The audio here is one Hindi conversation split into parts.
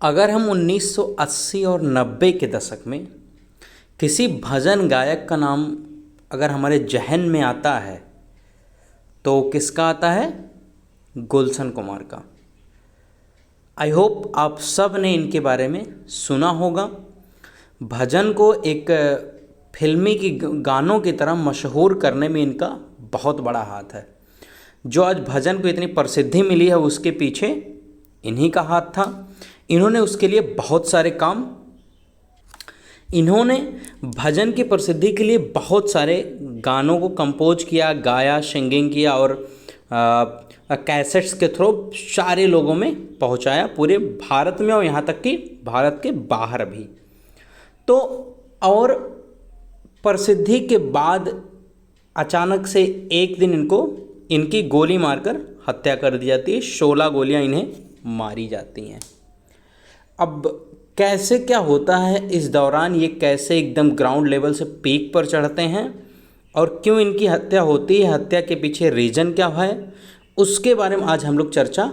अगर हम 1980 और 90 के दशक में किसी भजन गायक का नाम अगर हमारे जहन में आता है तो किसका आता है? गुलशन कुमार का। आई होप आप सब ने इनके बारे में सुना होगा। भजन को एक फिल्मी की गानों की तरह मशहूर करने में इनका बहुत बड़ा हाथ है। जो आज भजन को इतनी प्रसिद्धि मिली है उसके पीछे इन्हीं का हाथ था। इन्होंने उसके लिए बहुत सारे काम, इन्होंने भजन की प्रसिद्धि के लिए बहुत सारे गानों को कंपोज किया, गाया, सिंगिंग किया और कैसेट्स के थ्रू सारे लोगों में पहुंचाया, पूरे भारत में और यहाँ तक कि भारत के बाहर भी। तो और प्रसिद्धि के बाद अचानक से एक दिन इनकी गोली मारकर हत्या कर दी जाती है। 16 गोलियां इन्हें मारी जाती हैं। अब कैसे क्या होता है इस दौरान, ये कैसे एकदम ग्राउंड लेवल से पीक पर चढ़ते हैं और क्यों इनकी हत्या होती है, हत्या के पीछे रीज़न क्या है, उसके बारे में आज हम लोग चर्चा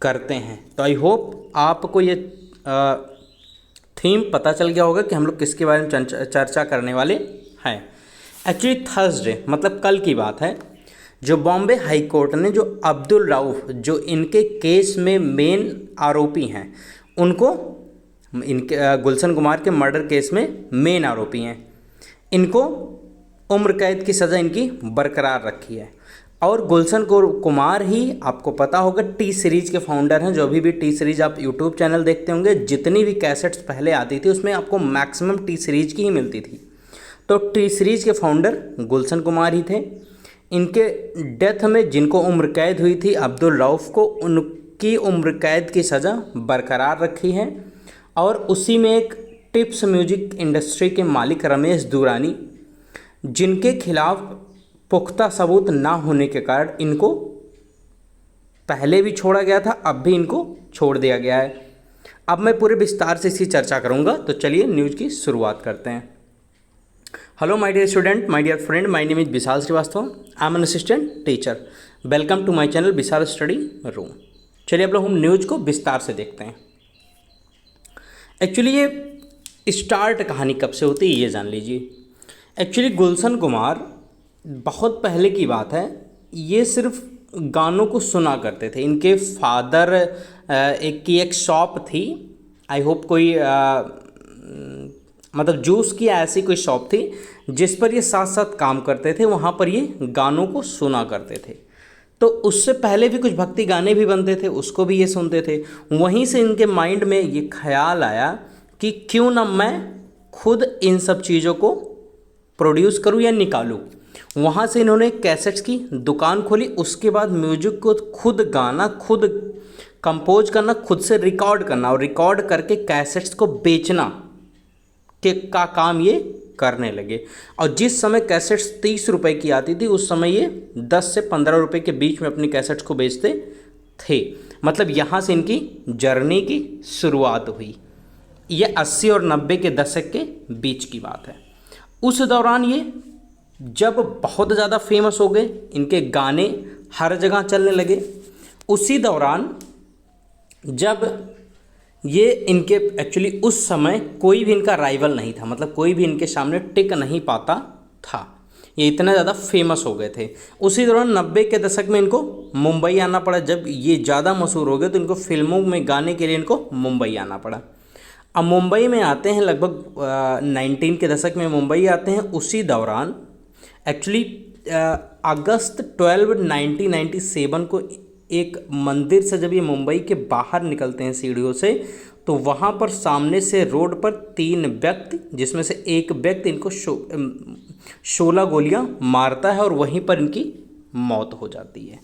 करते हैं। तो आई होप आपको ये थीम पता चल गया होगा कि हम लोग किसके बारे में चर्चा करने वाले हैं। एक्चुअली थर्सडे मतलब कल की बात है, जो बॉम्बे हाई कोर्ट ने जो अब्दुल रऊफ़ जो इनके केस में मेन आरोपी हैं, उनको इनके गुलशन कुमार के मर्डर केस में मेन आरोपी हैं, इनको उम्र कैद की सज़ा इनकी बरकरार रखी है। और गुलशन कुमार ही आपको पता होगा टी सीरीज़ के फाउंडर हैं। जो अभी भी टी सीरीज़ आप यूट्यूब चैनल देखते होंगे, जितनी भी कैसेट्स पहले आती थी उसमें आपको मैक्सिमम टी सीरीज़ की ही मिलती थी। तो टी सीरीज़ के फाउंडर गुलशन कुमार ही थे। इनके डेथ में जिनको उम्र कैद हुई थी अब्दुल रऊफ़ को, उनकी उम्र कैद की सज़ा बरकरार रखी है। और उसी में एक टिप्स म्यूजिक इंडस्ट्री के मालिक रमेश दुरानी, जिनके खिलाफ पुख्ता सबूत ना होने के कारण इनको पहले भी छोड़ा गया था, अब भी इनको छोड़ दिया गया है। अब मैं पूरे विस्तार से इसकी चर्चा करूंगा, तो चलिए न्यूज़ की शुरुआत करते हैं। Hello my dear student, my dear friend, my name is Vishal Shrivastava, I am an assistant teacher. Welcome to my channel Vishal study room. चलिए अब लोग हम न्यूज़ को विस्तार से देखते हैं। एक्चुअली ये स्टार्ट कहानी कब से होती है ये जान लीजिए। एक्चुअली गुलशन कुमार बहुत पहले की बात है, ये सिर्फ गानों को सुना करते थे। इनके फादर एक शॉप थी, आई होप कोई मतलब जूस की ऐसी कोई शॉप थी जिस पर ये साथ साथ काम करते थे। वहाँ पर ये गानों को सुना करते थे। तो उससे पहले भी कुछ भक्ति गाने भी बनते थे, उसको भी ये सुनते थे। वहीं से इनके माइंड में ये ख्याल आया कि क्यों ना मैं खुद इन सब चीज़ों को प्रोड्यूस करूं या निकालूं। वहाँ से इन्होंने कैसेट्स की दुकान खोली। उसके बाद म्यूजिक को खुद गाना, खुद कंपोज करना, खुद से रिकॉर्ड करना और रिकॉर्ड करके कैसेट्स को बेचना का काम ये करने लगे। और जिस समय कैसेट्स 30 रुपए की आती थी, उस समय ये 10 से 15 रुपए के बीच में अपनी कैसेट्स को बेचते थे। मतलब यहाँ से इनकी जर्नी की शुरुआत हुई। ये 80 और 90 के दशक के बीच की बात है। उस दौरान ये जब बहुत ज़्यादा फेमस हो गए, इनके गाने हर जगह चलने लगे। उसी दौरान जब ये इनके एक्चुअली उस समय कोई भी इनका राइवल नहीं था, मतलब कोई भी इनके सामने टिक नहीं पाता था, ये इतना ज़्यादा फेमस हो गए थे। उसी दौरान 90 के दशक में इनको मुंबई आना पड़ा। जब ये ज़्यादा मशहूर हो गए तो इनको फिल्मों में गाने के लिए इनको मुंबई आना पड़ा। अब मुंबई में आते हैं लगभग 19 के दशक में मुंबई आते हैं। उसी दौरान एक्चुअली अगस्त 12, 1997 को एक मंदिर से जब ये मुंबई के बाहर निकलते हैं सीढ़ियों से, तो वहाँ पर सामने से रोड पर 3 व्यक्ति, जिसमें से एक व्यक्ति इनको 16 गोलियाँ मारता है और वहीं पर इनकी मौत हो जाती है।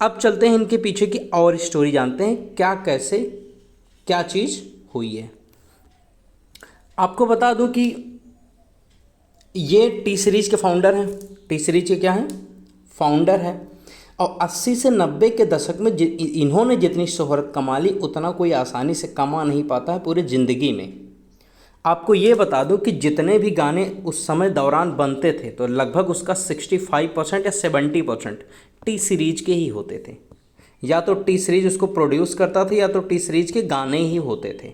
अब चलते हैं इनके पीछे की और स्टोरी जानते हैं, क्या कैसे क्या चीज़ हुई है। आपको बता दूं कि ये टी सीरीज़ के फाउंडर हैं। टी सीरीज़ के क्या हैं? फाउंडर हैं। और 80 से 90 के दशक में इन्होंने जितनी शोहरत कमा ली उतना कोई आसानी से कमा नहीं पाता है पूरी ज़िंदगी में। आपको ये बता दूं कि जितने भी गाने उस समय दौरान बनते थे तो लगभग उसका 65% या 70% टी सीरीज़ के ही होते थे। या तो टी सीरीज़ उसको प्रोड्यूस करता था या तो टी सीरीज़ के गाने ही होते थे।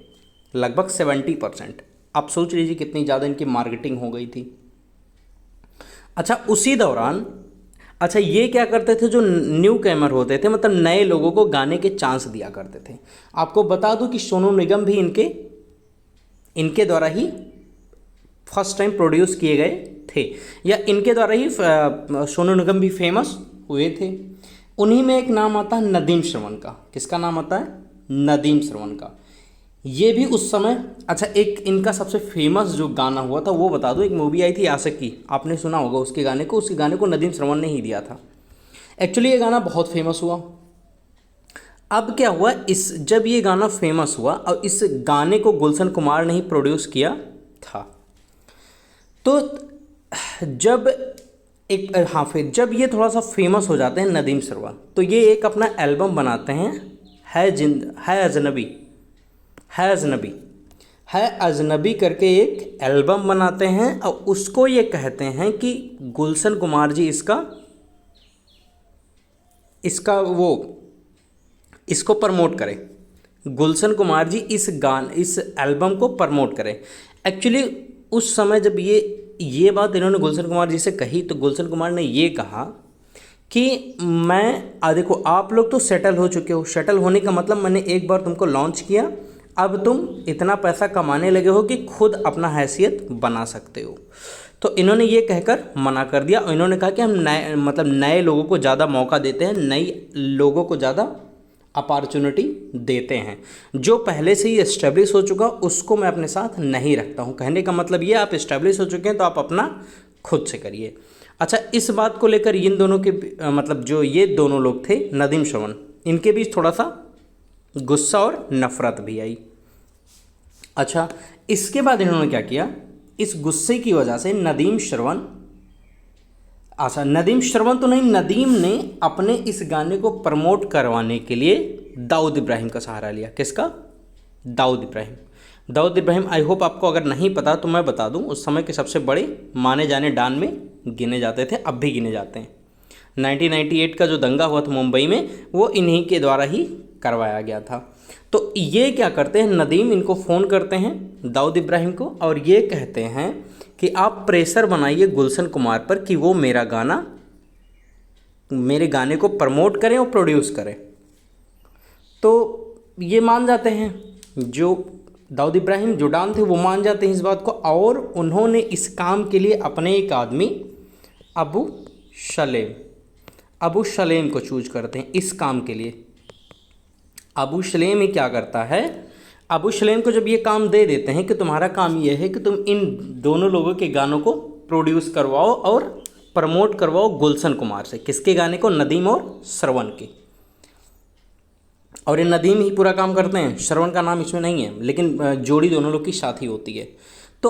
लगभग 70%। आप सोच लीजिए कितनी ज़्यादा इनकी मार्केटिंग हो गई थी। अच्छा उसी दौरान, अच्छा ये क्या करते थे, जो न्यू कैमर होते थे, मतलब नए लोगों को गाने के चांस दिया करते थे। आपको बता दूं कि सोनू निगम भी इनके द्वारा ही फर्स्ट टाइम प्रोड्यूस किए गए थे, या इनके द्वारा ही सोनू निगम भी फेमस हुए थे। उन्हीं में एक नाम आता है नदीम श्रवण का। किसका नाम आता है? नदीम श्रवण का। ये भी उस समय, अच्छा एक इनका सबसे फेमस जो गाना हुआ था वो बता दो। एक मूवी आई थी आशिकी, आपने सुना होगा उसके गाने को। उस गाने को नदीम श्रवण ने ही दिया था। एक्चुअली ये गाना बहुत फेमस हुआ। अब क्या हुआ, जब ये गाना फेमस हुआ और इस गाने को गुलशन कुमार ने ही प्रोड्यूस किया था, तो फिर जब ये थोड़ा सा फेमस हो जाते हैं नदीम श्रवण, तो ये एक अपना एल्बम बनाते हैं, है अजनबी करके एक एल्बम बनाते हैं। और उसको ये कहते हैं कि गुलशन कुमार जी इसको प्रमोट करें। गुलशन कुमार जी इस एल्बम को प्रमोट करें। एक्चुअली उस समय जब ये बात इन्होंने गुलशन कुमार जी से कही, तो गुलशन कुमार ने ये कहा कि देखो आप लोग तो सेटल हो चुके हो। सेटल होने का मतलब मैंने एक बार तुमको लॉन्च किया, अब तुम इतना पैसा कमाने लगे हो कि खुद अपना हैसियत बना सकते हो। तो इन्होंने ये कहकर मना कर दिया और इन्होंने कहा कि हम नए लोगों को ज़्यादा मौका देते हैं, नई लोगों को ज़्यादा अपॉर्चुनिटी देते हैं। जो पहले से ही इस्टेब्लिश हो चुका उसको मैं अपने साथ नहीं रखता हूँ। कहने का मतलब ये, आप इस्टेब्लिश हो चुके हैं तो आप अपना खुद से करिए। अच्छा इस बात को लेकर इन दोनों के मतलब जो ये दोनों लोग थे नदीम श्रवण, इनके बीच थोड़ा सा गुस्सा और नफरत भी आई। अच्छा इसके बाद इन्होंने क्या किया, इस गुस्से की वजह से नदीम श्रवण तो नहीं, नदीम ने अपने इस गाने को प्रमोट करवाने के लिए दाऊद इब्राहिम का सहारा लिया। किसका? दाऊद इब्राहिम। आई होप आपको अगर नहीं पता तो मैं बता दूं, उस समय के सबसे बड़े माने जाने डान में गिने जाते थे, अब भी गिने जाते हैं। 1998 का जो दंगा हुआ था मुंबई में, वो इन्हीं के द्वारा ही करवाया गया था। तो ये क्या करते हैं, नदीम इनको फ़ोन करते हैं दाऊद इब्राहिम को और ये कहते हैं कि आप प्रेशर बनाइए गुलशन कुमार पर कि वो मेरे गाने को प्रमोट करें और प्रोड्यूस करें। तो ये मान जाते हैं, जो दाऊद इब्राहिम जो डान थे वो मान जाते हैं इस बात को, और उन्होंने इस काम के लिए अपने एक आदमी अबू शलेम को चूज करते हैं इस काम के लिए। अबू शलेम ही क्या करता है, अबू शलेम को जब ये काम दे देते हैं कि तुम्हारा काम ये है कि तुम इन दोनों लोगों के गानों को प्रोड्यूस करवाओ और प्रमोट करवाओ गुलशन कुमार से। किसके गाने को? नदीम और श्रवण के। और ये नदीम ही पूरा काम करते हैं, श्रवण का नाम इसमें नहीं है, लेकिन जोड़ी दोनों लोग की साथी होती है। तो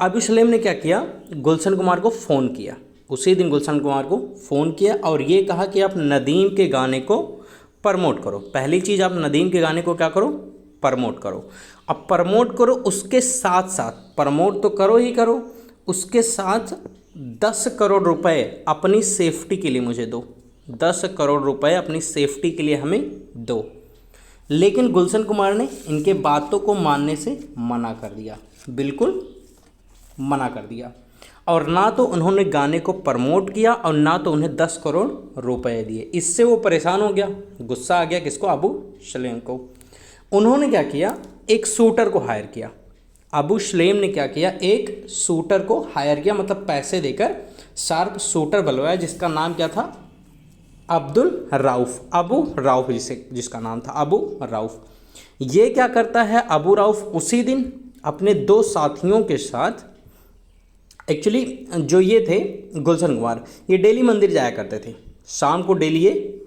अबू शलेम ने क्या किया, गुलशन कुमार को फ़ोन किया। उसी दिन गुलशन कुमार को फ़ोन किया और ये कहा कि आप नदीम के गाने को प्रमोट करो। पहली चीज़, आप नदीम के गाने को क्या करो? प्रमोट करो। अब प्रमोट करो, उसके साथ साथ प्रमोट तो करो ही करो, उसके साथ 10 करोड़ रुपए अपनी सेफ्टी के लिए मुझे दो। 10 करोड़ रुपए अपनी सेफ्टी के लिए हमें दो। लेकिन गुलशन कुमार ने इनके बातों को मानने से मना कर दिया, बिल्कुल मना कर दिया। और ना तो उन्होंने गाने को प्रमोट किया और ना तो उन्हें 10 करोड़ रुपए दिए। इससे वो परेशान हो गया, गुस्सा आ गया। किसको? अबू शलेम को। उन्होंने क्या किया, एक शूटर को हायर किया। अबू शलेम ने क्या किया, एक शूटर को हायर किया, मतलब पैसे देकर शार्प शूटर बुलवाया, जिसका नाम क्या था? अब्दुल राउफ, अबू राउफ जिसका नाम था अबू राउफ। ये क्या करता है अबू राउफ, उसी दिन अपने 2 साथियों के साथ, एक्चुअली जो ये थे गुलशन कुमार, ये डेली मंदिर जाया करते थे, शाम को डेली ये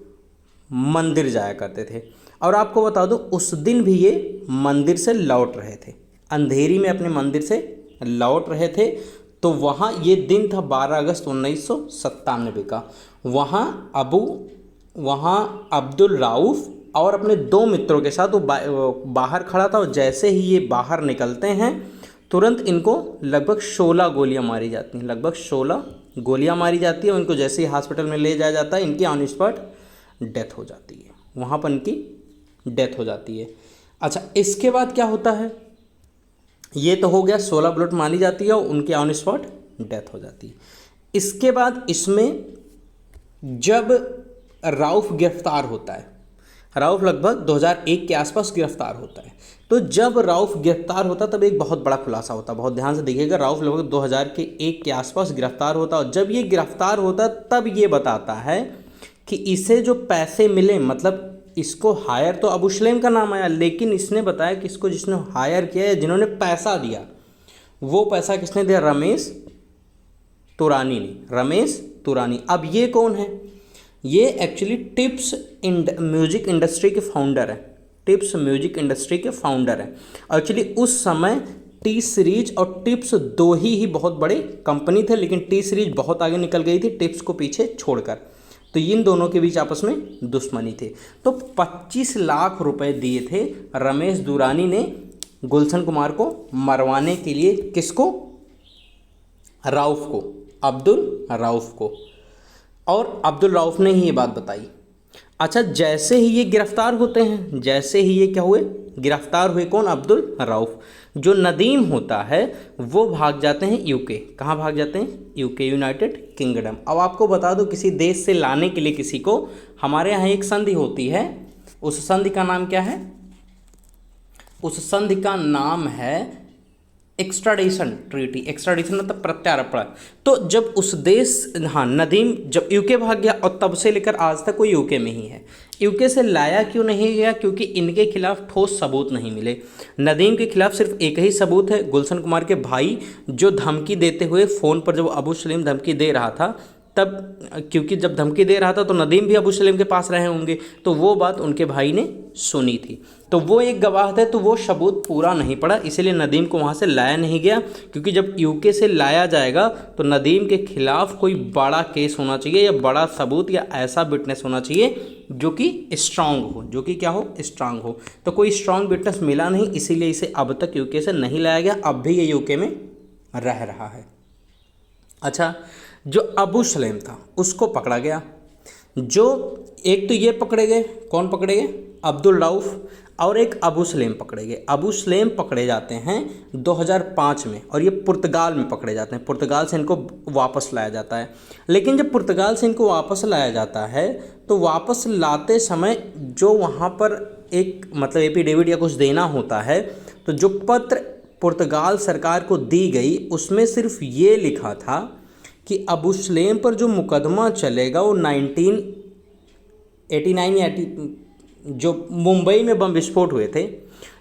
मंदिर जाया करते थे। और आपको बता दूं, उस दिन भी ये मंदिर से लौट रहे थे, अंधेरी में अपने मंदिर से लौट रहे थे। तो वहाँ ये दिन था 12 अगस्त 1997 का। वहाँ अब्दुल राउफ और अपने 2 मित्रों के साथ वो बाहर खड़ा था। और जैसे ही ये बाहर निकलते हैं, तुरंत इनको लगभग 16 गोलियां मारी जाती हैं, लगभग 16 गोलियां मारी जाती हैं। उनको जैसे ही हॉस्पिटल में ले जाया जाता है, इनकी ऑन स्पॉट डेथ हो जाती है, वहाँ पर इनकी डेथ हो जाती है। अच्छा इसके बाद क्या होता है, ये तो हो गया, 16 बुलेट मारी जाती है और उनकी ऑन स्पॉट डेथ हो जाती है। इसके बाद इसमें जब राउफ गिरफ्तार होता है, राउफ लगभग 2001 के आसपास गिरफ्तार होता है। तो जब राउफ गिरफ्तार होता तब एक बहुत बड़ा खुलासा होता, बहुत ध्यान से देखिएगा। राउफ लगभग 2001 के आसपास गिरफ्तार होता और जब ये गिरफ्तार होता तब ये बताता है कि इसे जो पैसे मिले, मतलब इसको हायर तो अबू सलेम का नाम आया, लेकिन इसने बताया कि इसको जिसने हायर किया या जिन्होंने पैसा दिया, वो पैसा किसने दिया? रमेश तुरानी ने, रमेश तुरानी। अब ये कौन है? ये एक्चुअली टिप्स म्यूजिक इंडस्ट्री के फाउंडर हैं, टिप्स म्यूजिक इंडस्ट्री के फाउंडर हैं। एक्चुअली उस समय टी सीरीज और टिप्स दो ही बहुत बड़े कंपनी थे, लेकिन टी सीरीज बहुत आगे निकल गई थी टिप्स को पीछे छोड़कर, तो इन दोनों के बीच आपस में दुश्मनी थी। तो 25 लाख रुपए दिए थे रमेश दुरानी ने गुलशन कुमार को मरवाने के लिए। किसको? राउफ को, अब्दुल राउफ को। और अब्दुल राउफ ने ही ये बात बताई। अच्छा, जैसे ही ये गिरफ्तार होते हैं, जैसे ही ये क्या हुए? गिरफ्तार हुए। कौन? अब्दुल राउफ। जो नदीम होता है वो भाग जाते हैं यूके। कहाँ भाग जाते हैं? UK, United kingdom. अब आपको बता दो, किसी देश से लाने के लिए किसी को, हमारे यहाँ एक संधि होती है, उस संधि का नाम क्या है? उस संधि का नाम है एक्स्ट्राडिशन ट्रीटी। एक्स्ट्राडिशन मतलब प्रत्यार्पण। तो जब उस देश, हाँ, नदीम जब यूके भाग गया और तब से लेकर आज तक वो यूके में ही है। यूके से लाया क्यों नहीं गया? क्योंकि इनके खिलाफ ठोस सबूत नहीं मिले। नदीम के खिलाफ सिर्फ एक ही सबूत है, गुलशन कुमार के भाई जो धमकी देते हुए फ़ोन पर, जब अबू सलीम धमकी दे रहा था तब, क्योंकि जब धमकी दे रहा था तो नदीम भी अबू सलीम के पास रहे होंगे, तो वो बात उनके भाई ने सुनी थी, तो वो एक गवाह थे। तो वो सबूत पूरा नहीं पड़ा, इसीलिए नदीम को वहाँ से लाया नहीं गया। क्योंकि जब यूके से लाया जाएगा तो नदीम के खिलाफ कोई बड़ा केस होना चाहिए, या बड़ा सबूत, या ऐसा विटनेस होना चाहिए जो कि स्ट्रांग हो, जो कि क्या हो? स्ट्रांग हो। तो कोई स्ट्रांग विटनेस मिला नहीं, इसीलिए इसे अब तक यूके से नहीं लाया गया। अब भी ये यूके में रह रहा है। अच्छा, जो अबू सलेम था उसको पकड़ा गया। जो एक तो ये पकड़े गए, कौन पकड़े गए? अब्दुल राउफ, और एक अबू सलेम पकड़े गए। अबू सलेम पकड़े जाते हैं 2005 में, और ये पुर्तगाल में पकड़े जाते हैं। पुर्तगाल से इनको वापस लाया जाता है। लेकिन जब पुर्तगाल से इनको वापस लाया जाता है तो वापस लाते समय जो वहाँ पर एक मतलब एफिडेविट या कुछ देना होता है, तो जो पत्र पुर्तगाल सरकार को दी गई उसमें सिर्फ ये लिखा था कि अबू सलेम पर जो मुकदमा चलेगा वो 1989 या 80, जो मुंबई में बम विस्फोट हुए थे,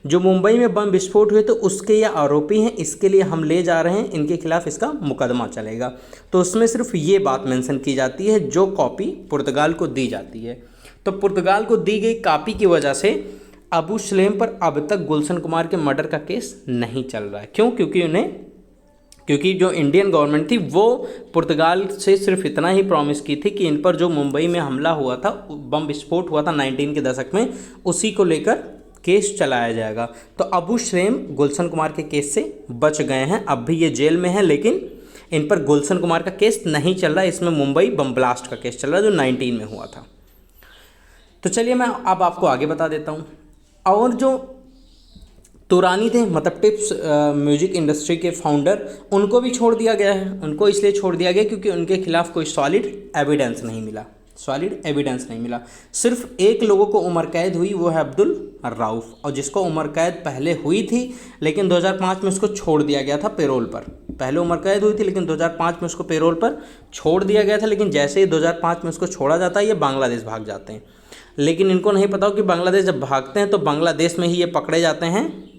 जो मुंबई में बम विस्फोट हुए तो उसके ये आरोपी हैं, इसके लिए हम ले जा रहे हैं, इनके खिलाफ इसका मुकदमा चलेगा। तो उसमें सिर्फ ये बात मेंशन की जाती है जो कॉपी पुर्तगाल को दी जाती है। तो पुर्तगाल को दी गई कॉपी की वजह से अबू सलेम पर अब तक गुलशन कुमार के मर्डर का केस नहीं चल रहा है। क्यों? क्योंकि जो इंडियन गवर्नमेंट थी वो पुर्तगाल से सिर्फ इतना ही प्रॉमिस की थी कि इन पर जो मुंबई में हमला हुआ था, बम विस्फोट हुआ था 19 के दशक में, उसी को लेकर केस चलाया जाएगा। तो अबू सलेम गुलशन कुमार के केस से बच गए हैं। अब भी ये जेल में हैं, लेकिन इन पर गुलशन कुमार का केस नहीं चल रहा है। इसमें मुंबई बम ब्लास्ट का केस चल रहा है जो 19 में हुआ था। तो चलिए मैं अब आपको आगे बता देता हूँ। और जो तुरानी थे, मतलब टिप्स म्यूजिक इंडस्ट्री के फाउंडर, उनको भी छोड़ दिया गया है। उनको इसलिए छोड़ दिया गया क्योंकि उनके खिलाफ कोई सॉलिड एविडेंस नहीं मिला। सिर्फ एक लोगों को उम्र कैद हुई, वो है अब्दुल राउफ, और जिसको उम्र कैद पहले हुई थी लेकिन 2005 में उसको छोड़ दिया गया था पेरोल पर। पहले उम्र कैद हुई थी लेकिन 2005 में उसको पेरोल पर छोड़ दिया गया था। लेकिन जैसे ही 2005 में उसको छोड़ा जाता है ये बांग्लादेश भाग जाते हैं। लेकिन इनको नहीं पता हो कि बांग्लादेश जब भागते हैं तो बांग्लादेश में ही ये पकड़े जाते हैं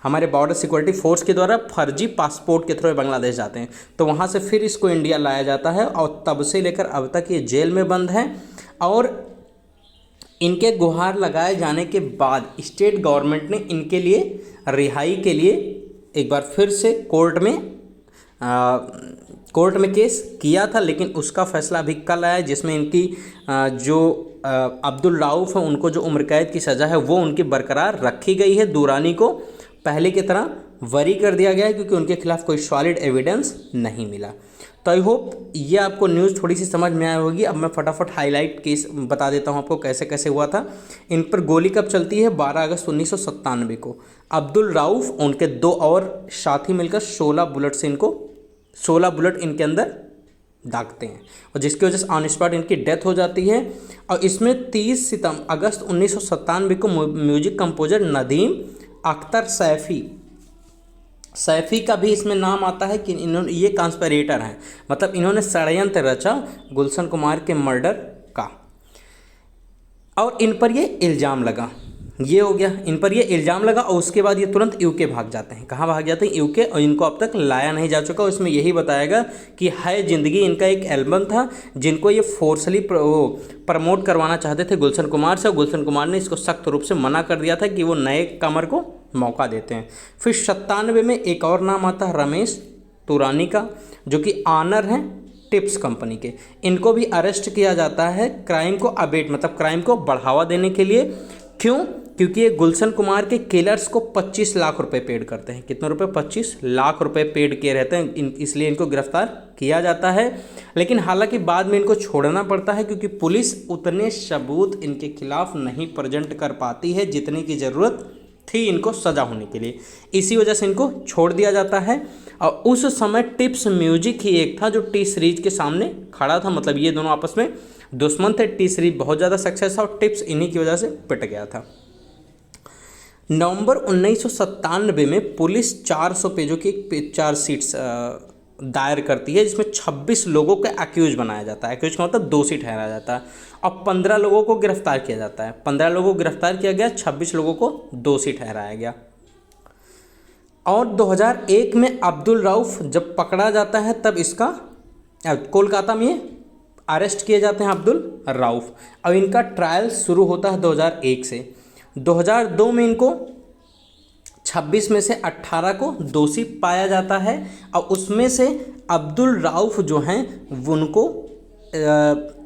हमारे बॉर्डर सिक्योरिटी फोर्स के द्वारा। फर्जी पासपोर्ट के थ्रू बांग्लादेश जाते हैं, तो वहाँ से फिर इसको इंडिया लाया जाता है और तब से लेकर अब तक ये जेल में बंद है। और इनके गुहार लगाए जाने के बाद स्टेट गवर्नमेंट ने इनके लिए रिहाई के लिए एक बार फिर से कोर्ट में केस किया था, लेकिन उसका फैसला अभी कल आया, जिसमें इनकी जो अब्दुल राउफ है उनको जो उम्र कैद की सज़ा है वो उनकी बरकरार रखी गई है। दुरानी को पहले की तरह वरी कर दिया गया है क्योंकि उनके खिलाफ कोई सॉलिड एविडेंस नहीं मिला। तो आई होप ये आपको न्यूज़ थोड़ी सी समझ में आई होगी। अब मैं फटाफट हाईलाइट केस बता देता हूँ आपको कैसे कैसे हुआ था। इन पर गोली कब चलती है? 12 अगस्त 1997 को। अब्दुल राउफ उनके 2 और साथी मिलकर 16 बुलेट से इनको 16 बुलेट इनके अंदर दागते हैं और जिसकी वजह से ऑन स्पॉट इनकी डेथ हो जाती है। और इसमें 30 अगस्त 1997 को म्यूजिक कंपोजर नदीम अख्तर सैफ़ी का भी इसमें नाम आता है कि इन्होंने ये कॉन्स्पिरेटर हैं, मतलब इन्होंने षड्यंत्र रचा गुलशन कुमार के मर्डर का और इन पर ये इल्ज़ाम लगा। ये हो गया, इन पर ये इल्ज़ाम लगा और उसके बाद ये तुरंत यूके भाग जाते हैं। कहाँ भाग जाते हैं? यूके। और इनको अब तक लाया नहीं जा चुका। उसमें यही बताएगा कि है ज़िंदगी इनका एक एल्बम था जिनको ये फोर्सली प्रमोट करवाना चाहते थे गुलशन कुमार से। गुलशन कुमार ने इसको सख्त रूप से मना कर दिया था कि वो नए कमर को मौका देते हैं। फिर 97 में एक और नाम आता है रमेश तुरानी का, जो कि ऑनर हैं टिप्स कंपनी के। इनको भी अरेस्ट किया जाता है क्राइम को अबेट, मतलब क्राइम को बढ़ावा देने के लिए। क्यों? क्योंकि ये गुलशन कुमार के किलर्स को 25 लाख रुपए पेड करते हैं। कितने रुपए? 25 लाख रुपए पेड किए रहते हैं, इसलिए इनको गिरफ्तार किया जाता है। लेकिन हालांकि बाद में इनको छोड़ना पड़ता है क्योंकि पुलिस उतने सबूत इनके खिलाफ नहीं प्रेजेंट कर पाती है जितने की ज़रूरत थी इनको सज़ा होने के लिए। इसी वजह से इनको छोड़ दिया जाता है। और उस समय टिप्स म्यूजिक ही एक था जो टी सीरीज के सामने खड़ा था, मतलब ये दोनों आपस में दुश्मन थे। टी सीरीज बहुत ज़्यादा सक्सेस था और टिप्स इन्हीं की वजह से पिट गया था। नवंबर 1997 में पुलिस 400 पेजों की एक चार्जशीट दायर करती है जिसमें 26 लोगों को एक्यूज बनाया जाता है। एक्यूज का मतलब दोषी ठहराया जाता है और 15 लोगों को गिरफ्तार किया जाता है। 15 लोगों को गिरफ्तार किया गया, 26 लोगों को दोषी ठहराया गया। और 2001 में अब्दुल राउफ जब पकड़ा जाता है तब इसका कोलकाता में अरेस्ट किए जाते हैं अब्दुल राउफ। अब इनका ट्रायल शुरू होता है 2001 से। 2002 में इनको 26 में से 18 को दोषी पाया जाता है और उसमें से अब्दुल राउफ जो हैं उनको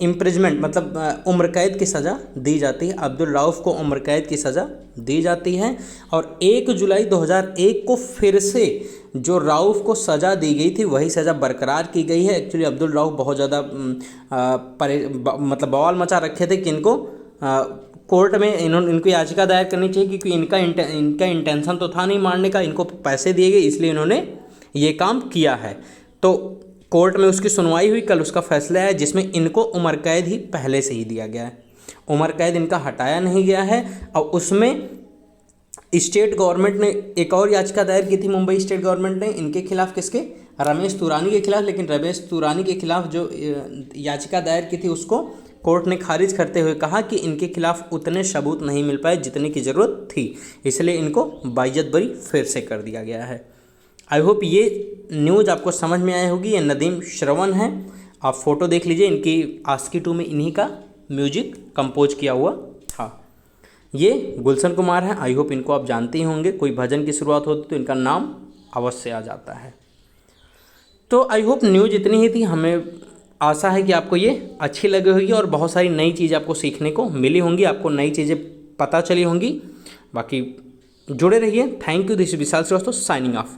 इम्प्रिजमेंट मतलब उम्र कैद की सज़ा दी जाती है। अब्दुल राउफ को उम्र कैद की सज़ा दी जाती है और 1 जुलाई 2001 को फिर से जो राउफ को सज़ा दी गई थी वही सज़ा बरकरार की गई है। एक्चुअली अब्दुल राउफ बहुत ज़्यादा मतलब बवाल मचा रखे थे कि इनको कोर्ट में इनको याचिका दायर करनी चाहिए क्योंकि इनका इंटेंशन तो था नहीं मारने का, इनको पैसे दिए गए इसलिए इन्होंने ये काम किया है। तो कोर्ट में उसकी सुनवाई हुई, कल उसका फैसला है जिसमें इनको उम्र कैद ही पहले से ही दिया गया है। उम्र कैद इनका हटाया नहीं गया है और उसमें स्टेट गवर्नमेंट ने एक और याचिका दायर की थी, मुंबई स्टेट गवर्नमेंट ने इनके खिलाफ, किसके? रमेश तुरानी के खिलाफ। लेकिन रमेश तुरानी के खिलाफ जो याचिका दायर की थी उसको कोर्ट ने खारिज करते हुए कहा कि इनके खिलाफ उतने सबूत नहीं मिल पाए जितने की ज़रूरत थी, इसलिए इनको बाइज्जत बरी फिर से कर दिया गया है। आई होप ये न्यूज़ आपको समझ में आई होगी। ये नदीम श्रवण है, आप फ़ोटो देख लीजिए, इनकी आस्की 2 में इन्हीं का म्यूजिक कंपोज किया हुआ था। ये गुलशन कुमार हैं, आई होप इनको आप जानते ही होंगे। कोई भजन की शुरुआत होती तो इनका नाम अवश्य आ जाता है। तो आई होप न्यूज़ इतनी ही थी। हमें आशा है कि आपको ये अच्छी लगी होगी और बहुत सारी नई चीज़ आपको सीखने को मिली होंगी, आपको नई चीज़ें पता चली होंगी। बाकी जुड़े रहिए। Thank you. This is Vishal Shrivastava signing of.